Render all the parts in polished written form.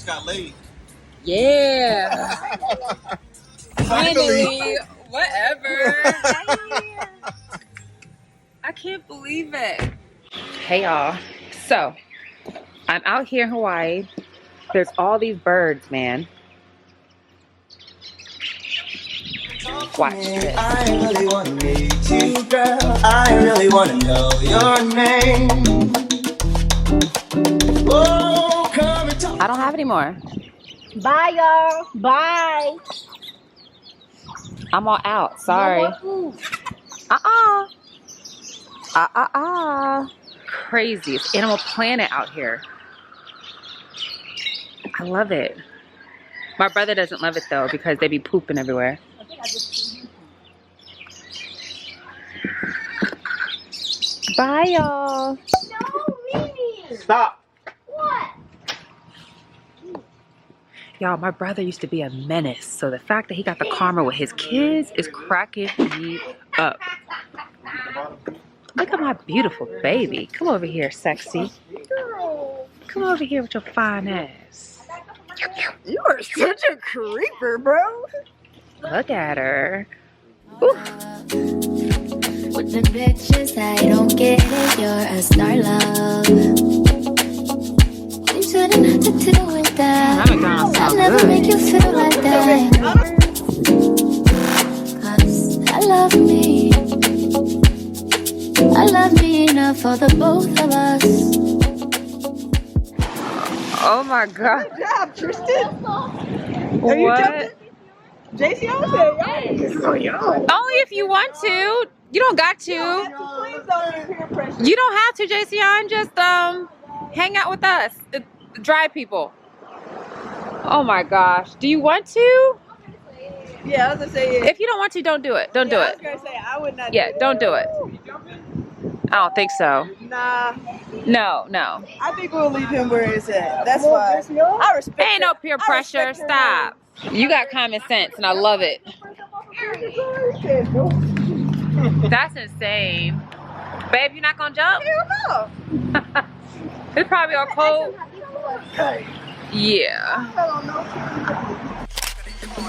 just got laid. Yeah. Finally. Whatever. I can't believe it. Hey y'all. So, I'm out here in Hawaii. There's all these birds, man. Watch this. I really want to meet you, girl. I really want to know your name. Oh, come and talk. I don't have any more. Bye, y'all. Bye. I'm all out. Sorry. Crazy. It's Animal Planet out here. I love it. My brother doesn't love it though because they be pooping everywhere. Bye, y'all. No, Mimi. Stop. What? Y'all, my brother used to be a menace. So the fact that he got the karma with his kids is cracking me up. Look at my beautiful baby. Come over here, sexy. Come over here with your fine ass. You are such a creeper, bro. Look at her. With the bitches, I don't get it. You're a star, love. You shouldn't have to deal with that. I'll never make you feel like that. 'Cause I love me. I love me enough for the both of us. Oh my God. Good job, Tristan. What? JC, I said, y'all. Only if you want to. You don't got to. Please don't even peer pressure. You don't have to, JC. Just hang out with us, the dry people. Oh my gosh. Do you want to? Yeah, I was gonna say it. If you don't want to, don't do it. Don't do I was it. gonna say I would not. Yeah, don't do it. I don't think so. Nah, No, no. I think we'll leave him where he's at. That's why. I respect. Ain't no that. peer I pressure. respect your Stop. You got common sense, and I love it. That's insane. Babe, you not gonna jump? Hell no. It's probably all cold. Yeah. I don't know.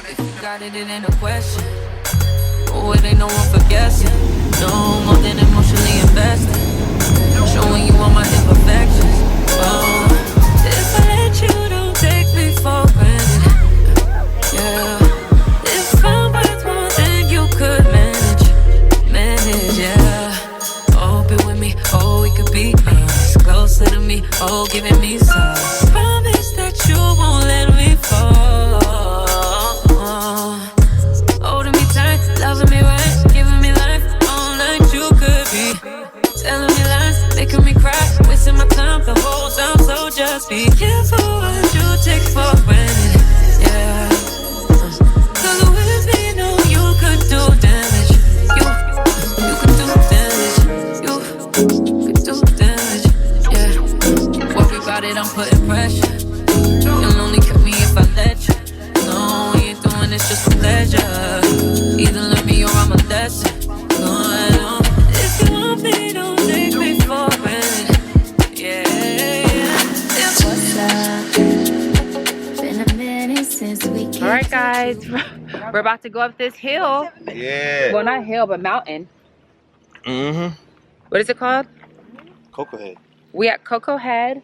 If you got it, it ain't a question. Oh, it ain't no one for guessing. No more than emotionally invested. Showing you all my imperfections. Oh, if I let you, don't take me for granted. Yeah. If I'm worth more than you could manage, yeah. Oh, be with me, oh, we could be honest. Closer to me, oh, giving me some. Promise that you won't let me fall. Holding me tight, loving me right, giving me life all night. You could be telling me lies, making me cry, wasting my time the whole time. So just be careful what you take for granted. Yeah. Cause with me, no, you could do damage. You could do damage. You could do damage. Yeah. Worry about it, I'm putting pressure. You'll only kill me if I let you. No, we ain't doing this just for pleasure. Either let me or I'm a lesson. No, I don't. If you want me, don't take me for granted. Yeah. What's up? Been a minute since we came. All right, guys. We're about to go up this hill. Yeah. Well, not hill, but mountain. Mm-hmm. What is it called? Coco head. We at Coco Head.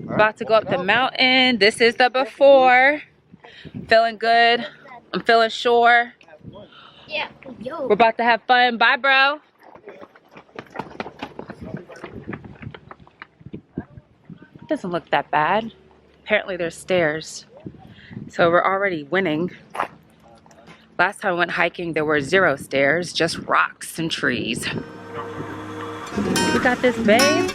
About to go up the mountain. This is the before. Feeling good. I'm feeling sure. Yeah. Yo. We're about to have fun. Bye, bro. Doesn't look that bad. Apparently there's stairs. So we're already winning. Last time I went hiking, there were 0 stairs, just rocks and trees. You got this, babe?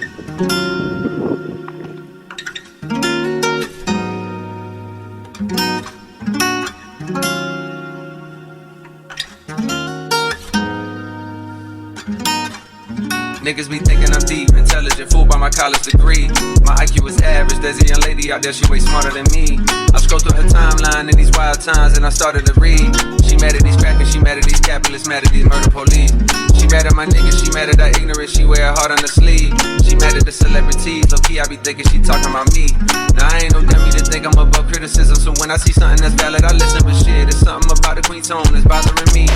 Niggas be thinking I'm deep, intelligent, fooled by my college degree. My IQ is average, there's a young lady out there, she way smarter than me. I scrolled through her timeline in these wild times and I started to read. She mad at these crackers, she mad at these capitalists, mad at these murder police. She mad at my niggas, she mad at her ignorance, she wear her heart on the sleeve. She mad at the celebrities, low key I be thinking she talking about me. Now I ain't no dummy to think I'm above criticism, so when I see something that's valid, I listen, but shit, it's something about the queen tone that's bothering me.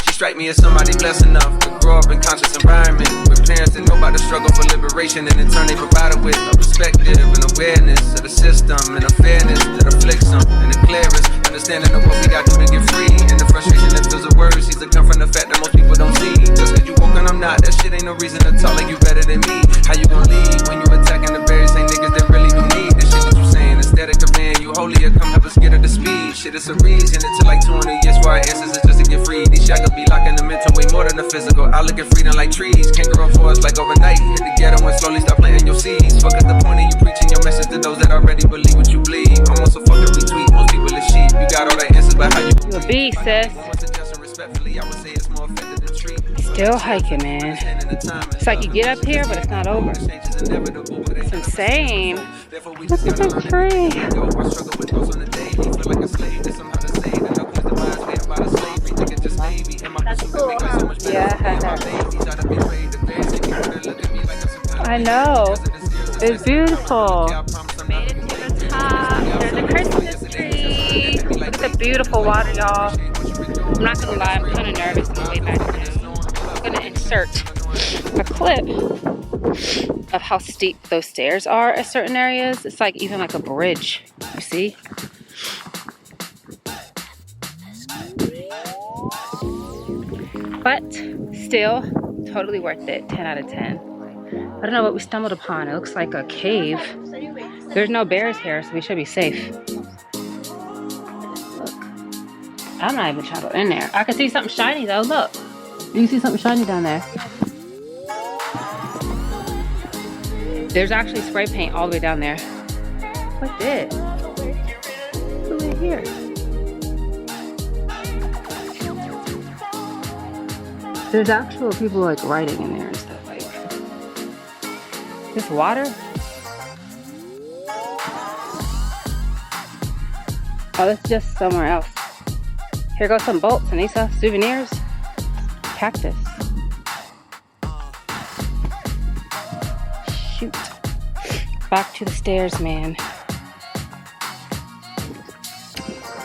She strike me as somebody blessed enough to grow up in conscious environment with parents that know about the struggle for liberation, and in turn they provide her with a perspective and awareness of the system and a fairness that afflicts them, and the clearest understanding of what we got to do to get free, and the frustration that fills the words seems to come from the fact that most people don't see. Just cause you woke and I'm not, that shit ain't no reason to talk like you better than me. How you gon' lead when you attacking the very same niggas that really do need the shit that you saying? Instead of command you holier, come help us get her to speed. Shit, it's a reason. It took like 200 years for our ancestors just to get free. These shackles be locking the mental way more than the physical. I look at freedom like trees, can't grow for us like overnight. Hit the ghetto and slowly start planting your seeds. Fuck at the point of you preaching your message to those that already believe what you believe. Almost a fucking retweet, most people are sheep. You got all the answers, but how you You a beast, sis. Still hiking, man. It's like you get up here, but it's not over. It's insane. Look at this tree. That's cool, huh? Yeah. I know. It's beautiful. Made it to the top. There's a Christmas tree. Look at the beautiful water, y'all. I'm not gonna lie, I'm kind of nervous on the way back down. I'm gonna insert a clip of how steep those stairs are at certain areas. It's like even like a bridge, you see? But still, totally worth it, 10 out of 10. I don't know what we stumbled upon. It looks like a cave. There's no bears here, so we should be safe. Look, I'm not even trying to go in there. I can see something shiny though, look. You can see something shiny down there. There's actually spray paint all the way down there. What did? Look right here. There's actual people like writing in there and stuff like. This water? Oh, this is just somewhere else. Here goes some bolts, Anissa. Souvenirs. Cactus. Shoot. Back to the stairs, man.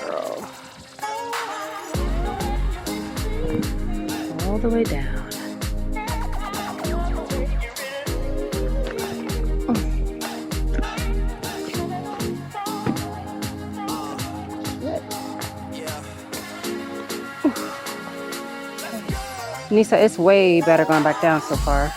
Girl. All the way down. Nisa, it's way better going back down so far.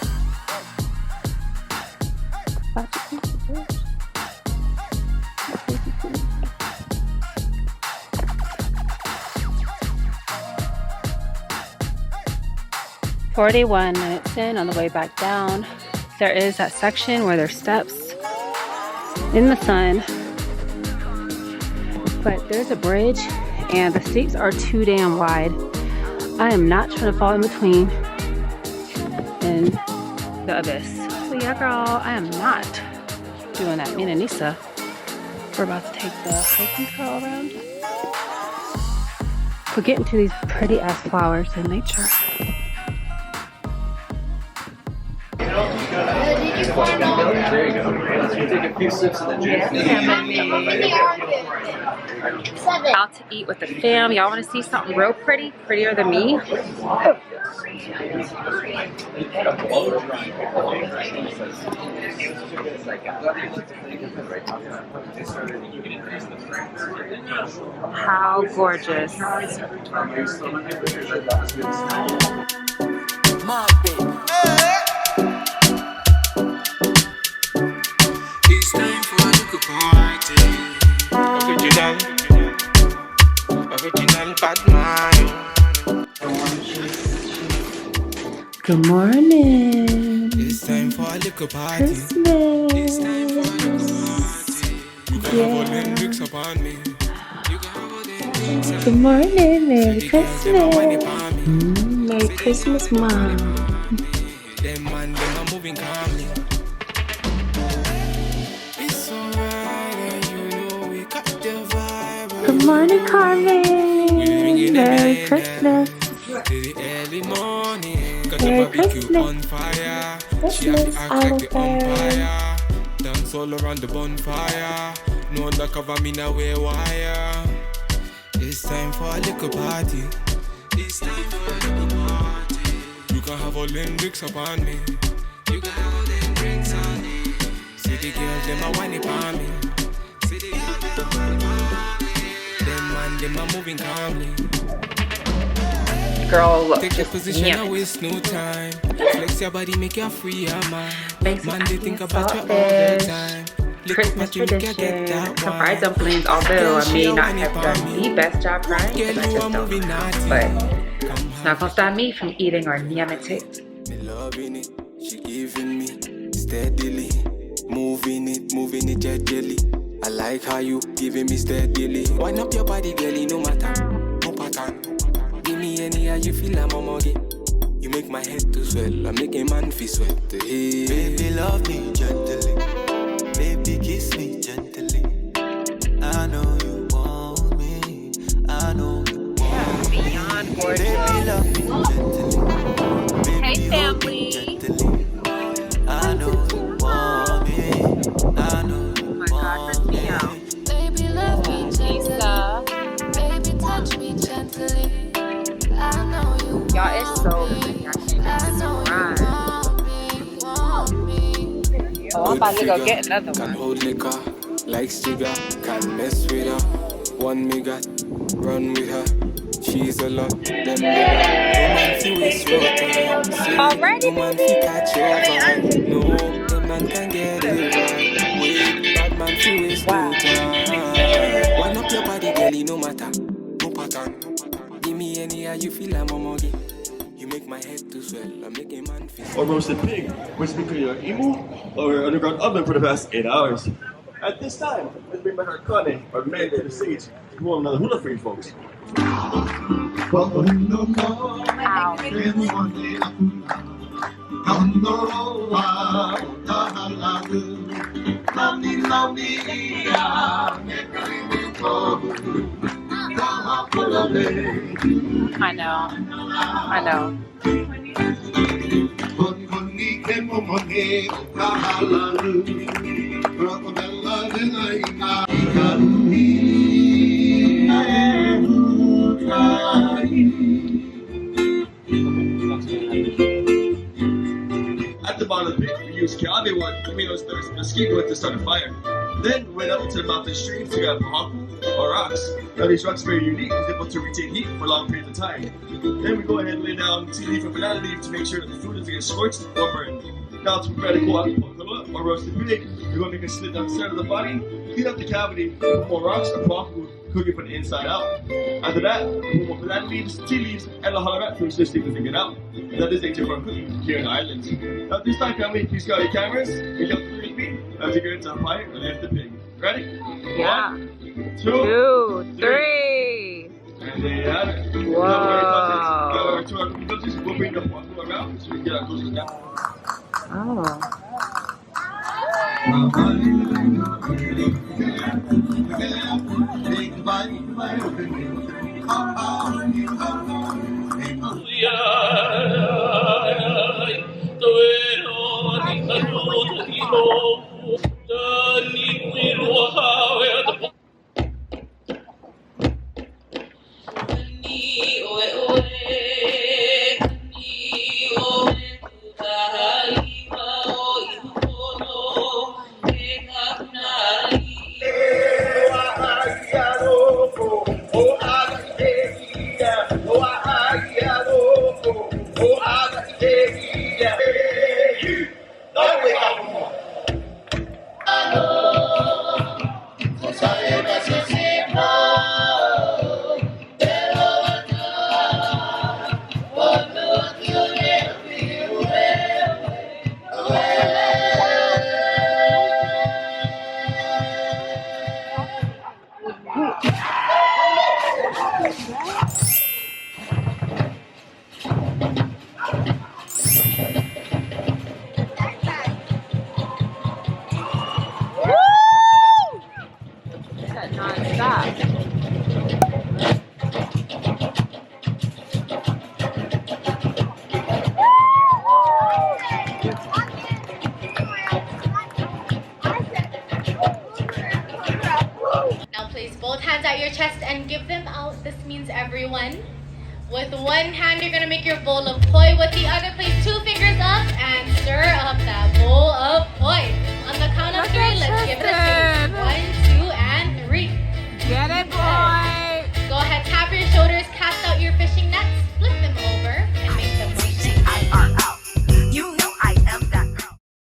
41 minutes in on the way back down. There is that section where there's steps in the sun. But there's a bridge and the steps are too damn wide. I am not trying to fall in between in the abyss. So yeah, girl, I am not doing that. Me and Anissa, we're about to take the hiking trail around. We're getting to these pretty ass flowers in nature. There you go. Let's take a few sips of the juice. Out to eat with the fam. Y'all want to see something real pretty? Prettier than me? How gorgeous. Good morning. It's time for a little party. Christmas. It's time for a little party. You can have all them bricks upon me. You can have all them. Good morning. Merry Christmas. Merry Christmas, Mom. Them man, them are moving calmly. It's alright, and you know we got the vibe. Good morning, Carmen. Merry Christmas. To the early morning. Got Merry barbecue Christmas. on fire. She Christmas, have to act like the Oliver. umpire. Dance all around the bonfire. No undercover, me now wear wire. It's time for a little party. It's time for a little party. You can have all them drinks upon me. You can have all them drinks on me. See the girls, them a whine upon me. See the girls, them a whine upon me. Them man, them a moving calmly. Girl, look, Take a just position, I yummy. waste no time. Flex your body, make you free your mind. Thanks Man, for they asking think about you all the saltfish. time. Christmas Little party, make you tradition. get that Some wine. fried dumplings, although I may not have done the best job frying, Girl, because I you just are don't know moving how. naughty. But Come it's not gonna stop me from eating or yummy. Me loving it, she giving me steadily, moving it gently. I like how you giving me steadily. Wind up your body, girl, no matter, no pattern. Give me any how you feel, I'm a muggy. You make my head to swell, I make a man feel sweat. Hey. Baby, love me gently. Baby, kiss me gently. I know you want me. I know you want me. Beyond gorgeous. Baby, love me gently. Baby, Hey, hold me family. gently. I know you want me. I know you want me. Baby, love me gently. Baby, touch me gently. I know you want Y'all, it's so pretty. I can't I know you ride. want me. Oh, I'm about to go get another Can one. hold liquor, like cigar, can mess with her. One me got, run with her. She's a lot, them nigga. No man fi waste your time. See, Already, no man fi catch your vibe. No, the man can get it right. Wait, bad man fi waste no time. Wind up your body, girl, no matter, no pattern. Give me any how you feel, I'm a muggy. You make my head to swell, I make a man feel. Or roasted pig, which has been cooking on emu or underground oven for the past 8 hours. At this time, let's bring back our Connie, our man to the stage, to go on another hula for you folks. I know. At the bottom of the pit, we used Cave wood, Camino's thirst, and mosquito wood to start a fire. Then we went out into the mountain streams to grab haku or rocks. Now these rocks are very unique because they're able to retain heat for long periods of time. Then we go ahead and lay down tea leaf and banana leaf to make sure that the food doesn't get scorched or burned. Now to prepare the kuaku or roasted pig, we're going to make a slit down the center of the body, clean up the cavity, put more rocks or paku, cook it from the inside out. After that, we put more banana leaves, tea leaves, and lahalarat to this thing doesn't get out. And that is nature for cooking here in the islands. Now this time, family, please go your cameras, and jump to 3 feet, as you get into the fire and lift the pig. Ready? Yeah. 1, 2, 3. and there you have it. Wow. Now we're to our cooking touches. We'll bring the paku around so we can get our cookies down. Oh. Now place both hands at your chest and give them out. This means everyone. With one hand, you're gonna make your bowl of poi. With the other, place 2 fingers up.